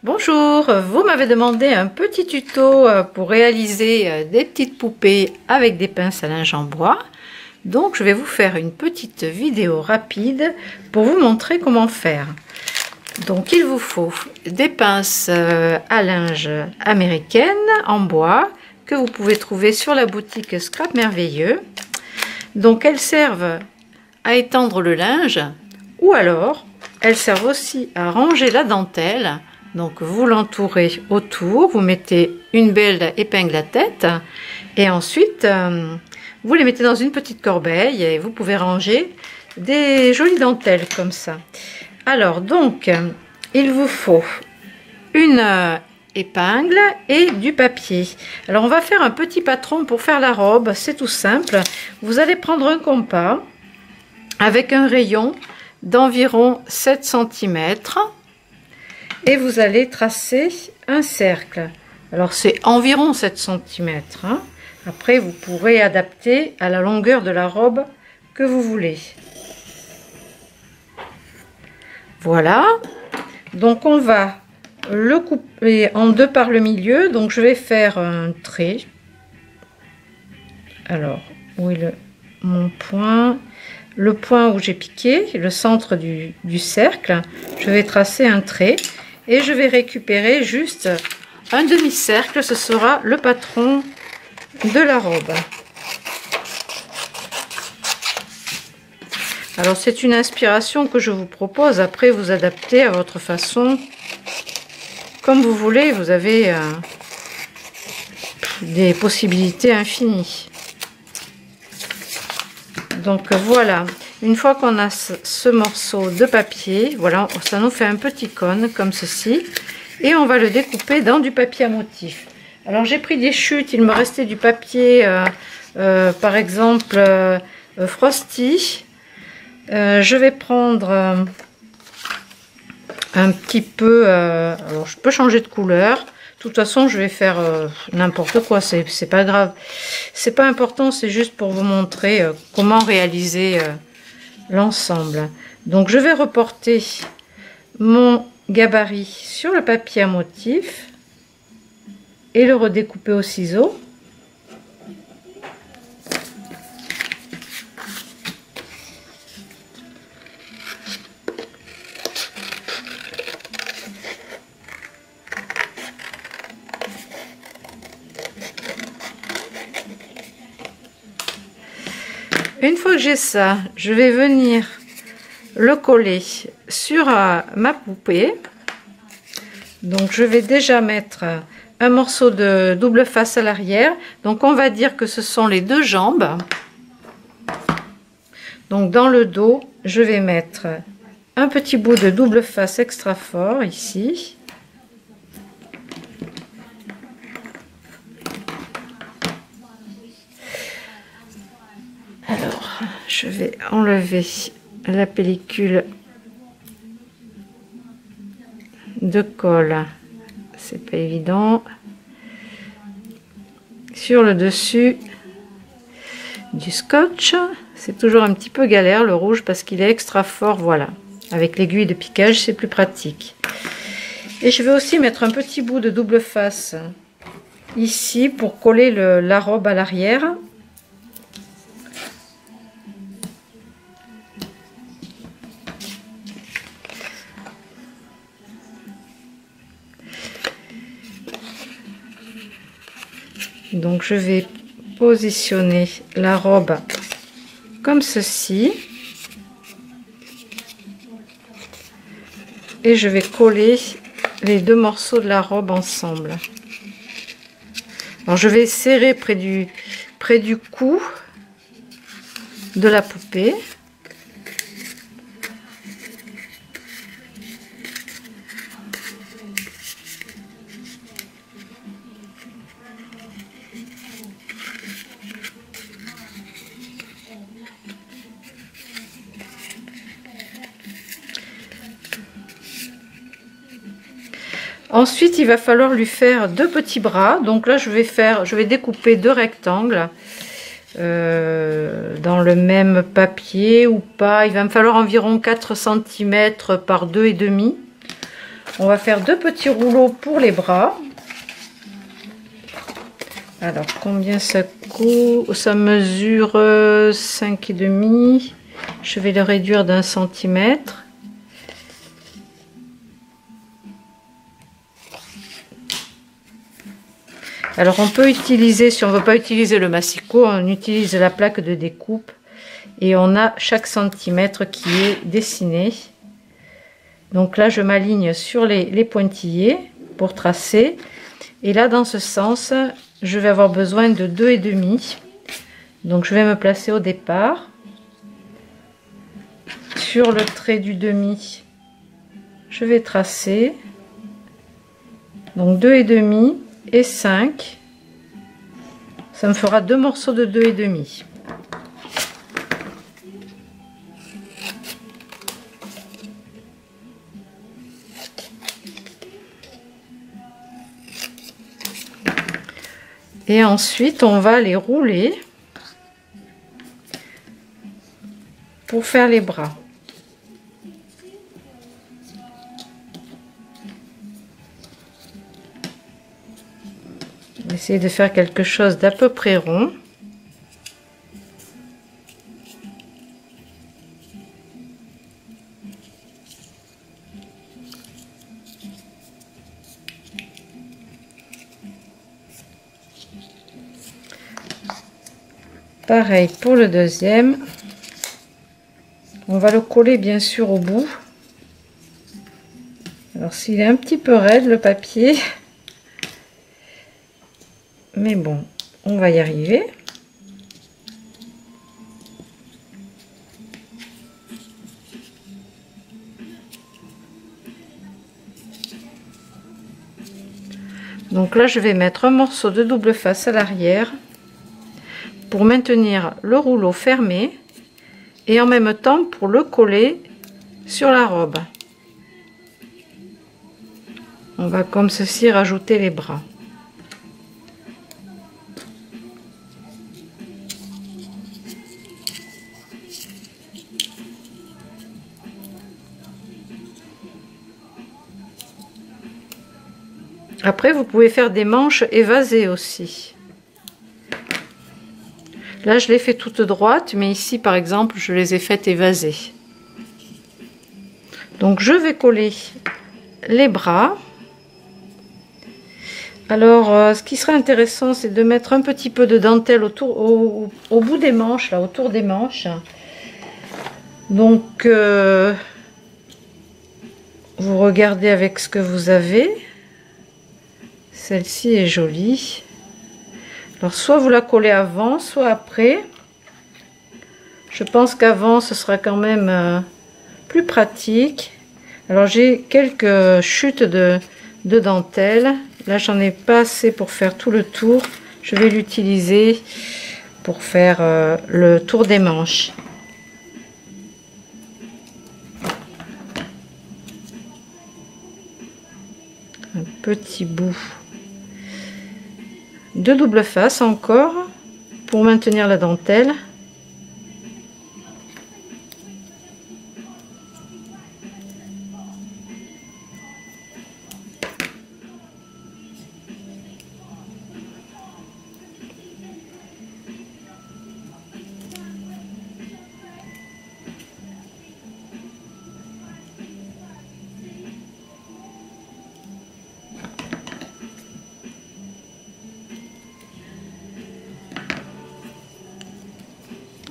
Bonjour, vous m'avez demandé un petit tuto pour réaliser des petites poupées avec des pinces à linge en bois. Donc je vais vous faire une petite vidéo rapide pour vous montrer comment faire. Donc il vous faut des pinces à linge américaines en bois que vous pouvez trouver sur la boutique Scrap Merveilleux. Donc elles servent à étendre le linge ou alors elles servent aussi à ranger la dentelle. Donc vous l'entourez autour, vous mettez une belle épingle à tête et ensuite vous les mettez dans une petite corbeille et vous pouvez ranger des jolies dentelles comme ça. Alors donc il vous faut une épingle et du papier. Alors on va faire un petit patron pour faire la robe, c'est tout simple. Vous allez prendre un compas avec un rayon d'environ 7 cm. Et vous allez tracer un cercle. Alors c'est environ 7 cm. Hein. Après vous pourrez adapter à la longueur de la robe que vous voulez. Voilà. Donc on va le couper en deux par le milieu. Donc je vais faire un trait. Alors où est mon point? Le point où j'ai piqué, le centre du cercle. Je vais tracer un trait. Et je vais récupérer juste un demi-cercle, ce sera le patron de la robe. Alors c'est une inspiration que je vous propose, après vous adaptez à votre façon, comme vous voulez, vous avez des possibilités infinies. Donc voilà. Une fois qu'on a ce morceau de papier, voilà, ça nous fait un petit cône comme ceci. Et on va le découper dans du papier à motif. Alors j'ai pris des chutes, il me restait du papier, par exemple, Frosty. Je vais prendre un petit peu, alors je peux changer de couleur. De toute façon, je vais faire n'importe quoi, c'est pas grave. C'est pas important, c'est juste pour vous montrer comment réaliser l'ensemble. Donc je vais reporter mon gabarit sur le papier à motif et le redécouper au ciseau. Une fois que j'ai ça, je vais venir le coller sur ma poupée. Donc je vais déjà mettre un morceau de double face à l'arrière. Donc on va dire que ce sont les deux jambes. Donc dans le dos, je vais mettre un petit bout de double face extra fort ici. Alors, je vais enlever la pellicule de colle, c'est pas évident, sur le dessus du scotch. C'est toujours un petit peu galère le rouge parce qu'il est extra fort. Voilà, avec l'aiguille de piquage c'est plus pratique. Et je vais aussi mettre un petit bout de double face ici pour coller la robe à l'arrière. Donc je vais positionner la robe comme ceci et je vais coller les deux morceaux de la robe ensemble. Alors je vais serrer près du cou de la poupée. Ensuite, il va falloir lui faire deux petits bras. Donc là, je vais découper deux rectangles dans le même papier ou pas. Il va me falloir environ 4 cm par 2,5 cm. On va faire 2 petits rouleaux pour les bras. Alors, combien ça coûte? Ça mesure 5,5. Je vais le réduire d'1 centimètre. Alors, on peut utiliser, si on ne veut pas utiliser le massicot, on utilise la plaque de découpe. Et on a chaque centimètre qui est dessiné. Donc là, je m'aligne sur les pointillés pour tracer. Et là, dans ce sens, je vais avoir besoin de 2,5. Donc, je vais me placer au départ. Sur le trait du demi, je vais tracer. Donc, 2,5 et 5. Ça me fera 2 morceaux de 2,5. Et ensuite, on va les rouler pour faire les bras. Essayer de faire quelque chose d'à peu près rond. Pareil pour le deuxième. On va le coller bien sûr au bout. Alors s'il est un petit peu raide le papier, mais bon, on va y arriver. Donc là, je vais mettre un morceau de double face à l'arrière pour maintenir le rouleau fermé et en même temps pour le coller sur la robe. On va comme ceci rajouter les bras. Après, vous pouvez faire des manches évasées aussi. Là, je l'ai fait toute droite, mais ici, par exemple, je les ai faites évasées. Donc, je vais coller les bras. Alors, ce qui serait intéressant, c'est de mettre un petit peu de dentelle autour, au bout des manches, là, autour des manches. Donc, vous regardez avec ce que vous avez. Celle-ci est jolie. Alors, soit vous la collez avant, soit après. Je pense qu'avant, ce sera quand même plus pratique. Alors, j'ai quelques chutes de dentelle. Là, j'en ai pas assez pour faire tout le tour. Je vais l'utiliser pour faire le tour des manches. Un petit bout de double face encore pour maintenir la dentelle.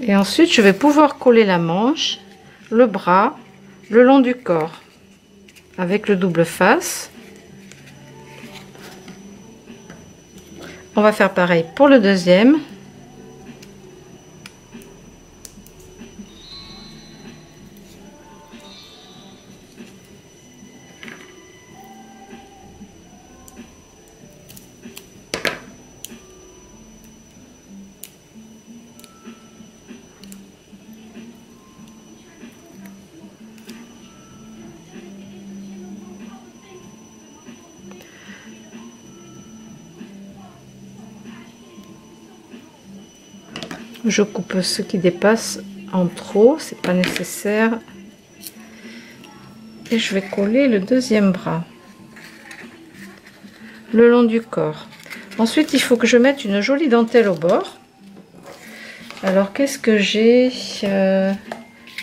Et ensuite, je vais pouvoir coller la manche, le bras, le long du corps avec le double face. On va faire pareil pour le deuxième. Je coupe ce qui dépasse en trop, c'est pas nécessaire. Et je vais coller le deuxième bras. le long du corps. Ensuite, il faut que je mette une jolie dentelle au bord. Alors, qu'est-ce que j'ai?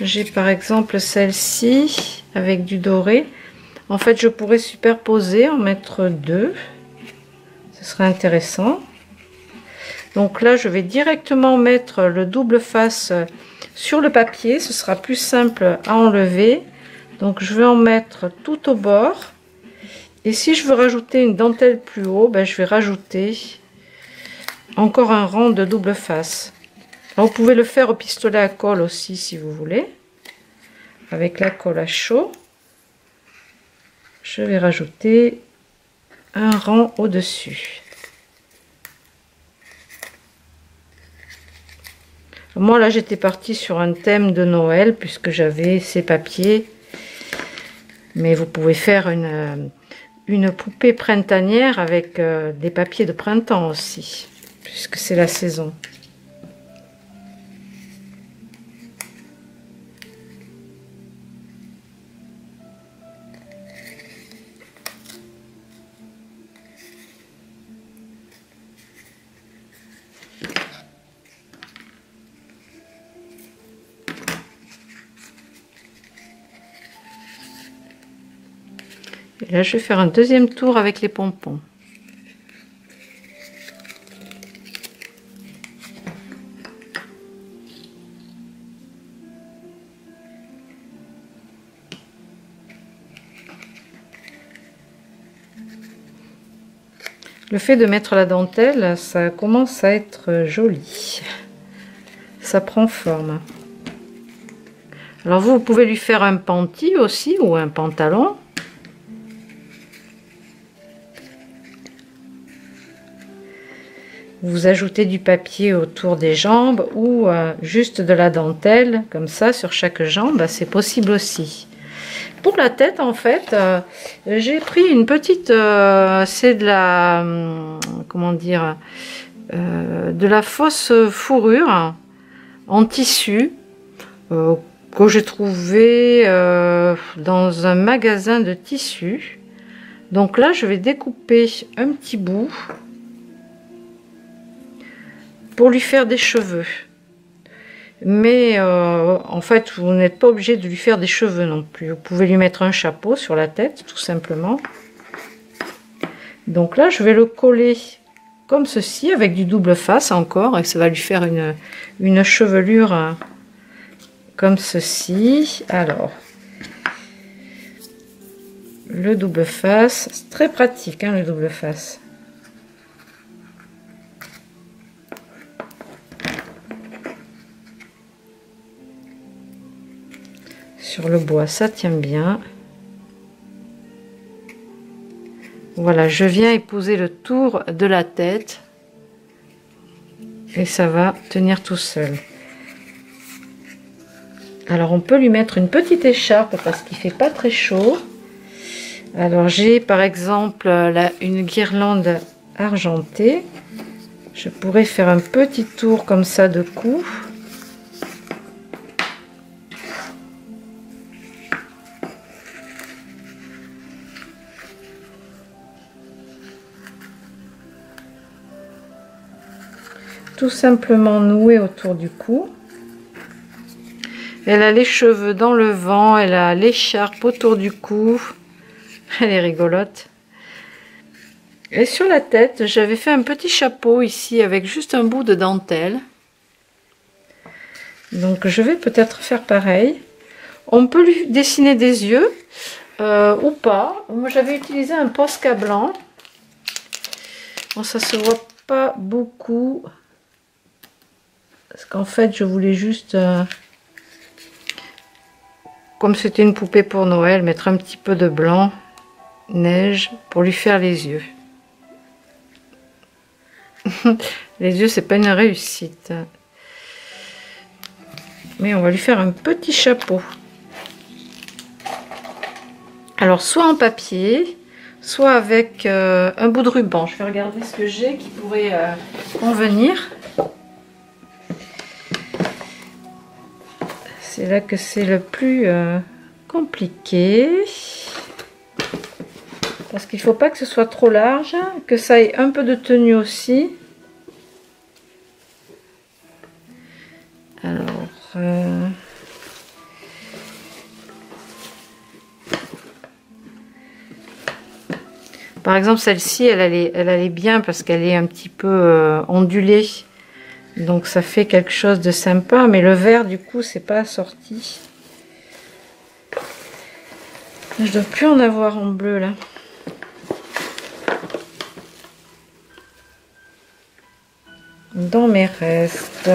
J'ai par exemple celle-ci avec du doré. En fait, je pourrais superposer, en mettre deux. Ce serait intéressant. Donc là, je vais directement mettre le double face sur le papier. Ce sera plus simple à enlever. Donc, je vais en mettre tout au bord. Et si je veux rajouter une dentelle plus haut, ben, je vais rajouter encore un rang de double face. Alors, vous pouvez le faire au pistolet à colle aussi si vous voulez. Avec la colle à chaud, je vais rajouter un rang au-dessus. Moi là j'étais partie sur un thème de Noël puisque j'avais ces papiers. Mais vous pouvez faire une poupée printanière avec des papiers de printemps aussi, puisque c'est la saison. Et là, je vais faire un deuxième tour avec les pompons. Le fait de mettre la dentelle, ça commence à être joli. Ça prend forme. Alors vous pouvez lui faire un panty aussi ou un pantalon. Vous ajoutez du papier autour des jambes ou juste de la dentelle comme ça sur chaque jambe, c'est possible aussi. Pour la tête, en fait, j'ai pris une petite, c'est de la, comment dire, de la fausse fourrure en tissu que j'ai trouvé dans un magasin de tissus. Donc là, je vais découper un petit bout pour lui faire des cheveux. Mais en fait, vous n'êtes pas obligé de lui faire des cheveux non plus. Vous pouvez lui mettre un chapeau sur la tête, tout simplement. Donc là, je vais le coller comme ceci, avec du double face encore, et ça va lui faire une chevelure comme ceci. Alors, le double face, c'est très pratique, hein, le double face. Sur le bois, ça tient bien. Voilà, je viens épouser le tour de la tête et ça va tenir tout seul. Alors on peut lui mettre une petite écharpe parce qu'il fait pas très chaud. Alors j'ai par exemple là une guirlande argentée. Je pourrais faire un petit tour comme ça de cou. Tout simplement noué autour du cou. Elle a les cheveux dans le vent, elle a l'écharpe autour du cou. Elle est rigolote. Et sur la tête, j'avais fait un petit chapeau ici avec juste un bout de dentelle. Donc je vais peut-être faire pareil. On peut lui dessiner des yeux ou pas. Moi j'avais utilisé un Posca blanc. Bon, ça se voit pas beaucoup. Parce qu'en fait, je voulais juste, comme c'était une poupée pour Noël, mettre un petit peu de blanc, neige, pour lui faire les yeux. Les yeux, c'est pas une réussite. Mais on va lui faire un petit chapeau. Alors, soit en papier, soit avec un bout de ruban. Je vais regarder ce que j'ai qui pourrait convenir. C'est là que c'est le plus compliqué. parce qu'il ne faut pas que ce soit trop large, que ça ait un peu de tenue aussi. Alors, par exemple, celle-ci, elle allait bien parce qu'elle est un petit peu ondulée. Donc ça fait quelque chose de sympa, mais le vert, du coup, c'est pas assorti. Je dois plus en avoir en bleu, là. Dans mes restes,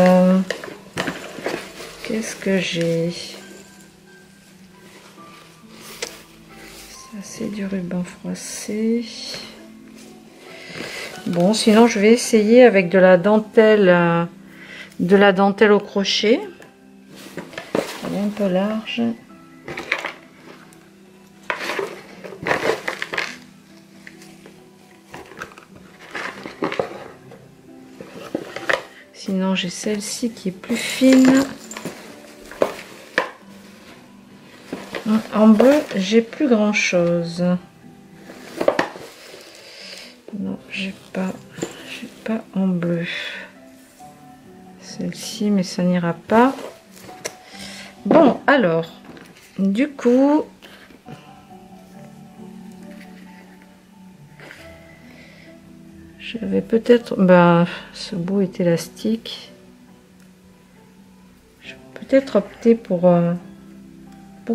qu'est-ce que j'ai? Ça, c'est du ruban froissé. Bon, sinon, je vais essayer avec de la dentelle au crochet. Elle est un peu large. Sinon, j'ai celle-ci qui est plus fine. En bleu, j'ai plus grand chose. Non, j'ai pas en bleu. Celle-ci, mais ça n'ira pas. Bon, alors, du coup, j'avais peut-être, ce bout est élastique. Je vais peut-être opter pour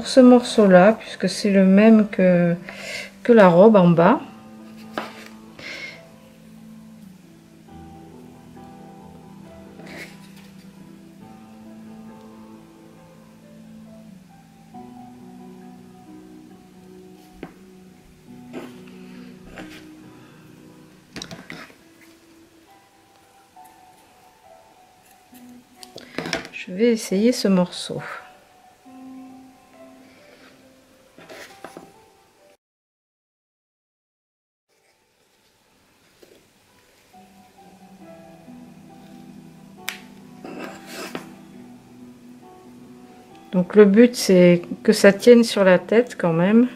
ce morceau-là, puisque c'est le même que la robe en bas. Je vais essayer ce morceau. Donc le but, c'est que ça tienne sur la tête quand même.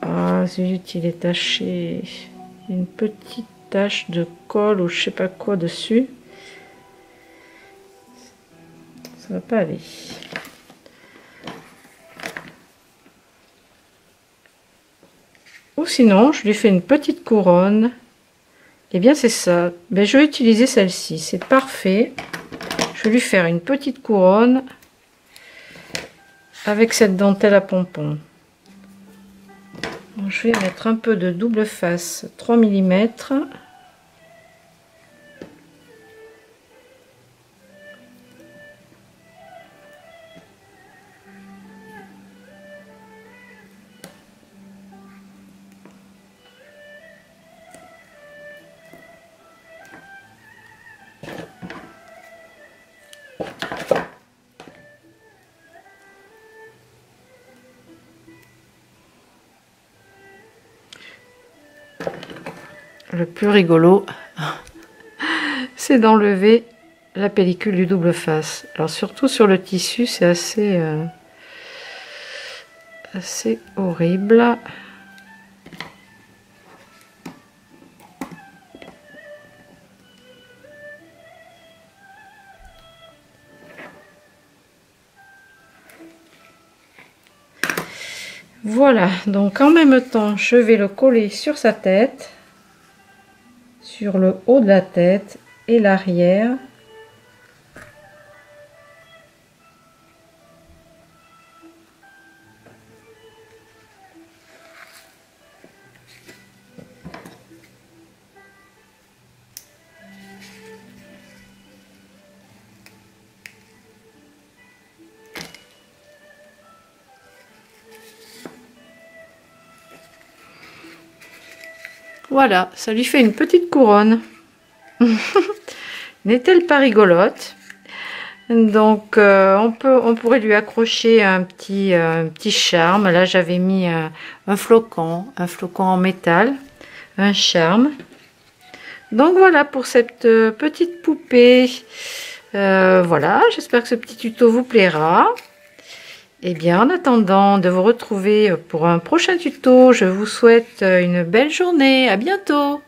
Ah zut, il est taché. Une petite tache de colle ou je sais pas quoi dessus. Ça va pas aller. Ou sinon, je lui fais une petite couronne. Et bien c'est ça. Ben, je vais utiliser celle-ci. C'est parfait. Je vais lui faire une petite couronne avec cette dentelle à pompons. Bon, je vais mettre un peu de double face 3 mm. Le plus rigolo, c'est d'enlever la pellicule du double face. Alors surtout sur le tissu, c'est assez horrible. Voilà, donc en même temps, je vais le coller sur sa tête, sur le haut de la tête et l'arrière. Voilà, ça lui fait une petite couronne. N'est-elle pas rigolote? Donc on pourrait lui accrocher un petit charme. Là j'avais mis un flocon en métal, un charme. Donc voilà pour cette petite poupée. Voilà, j'espère que ce petit tuto vous plaira. Et bien, en attendant de vous retrouver pour un prochain tuto, je vous souhaite une belle journée. À bientôt!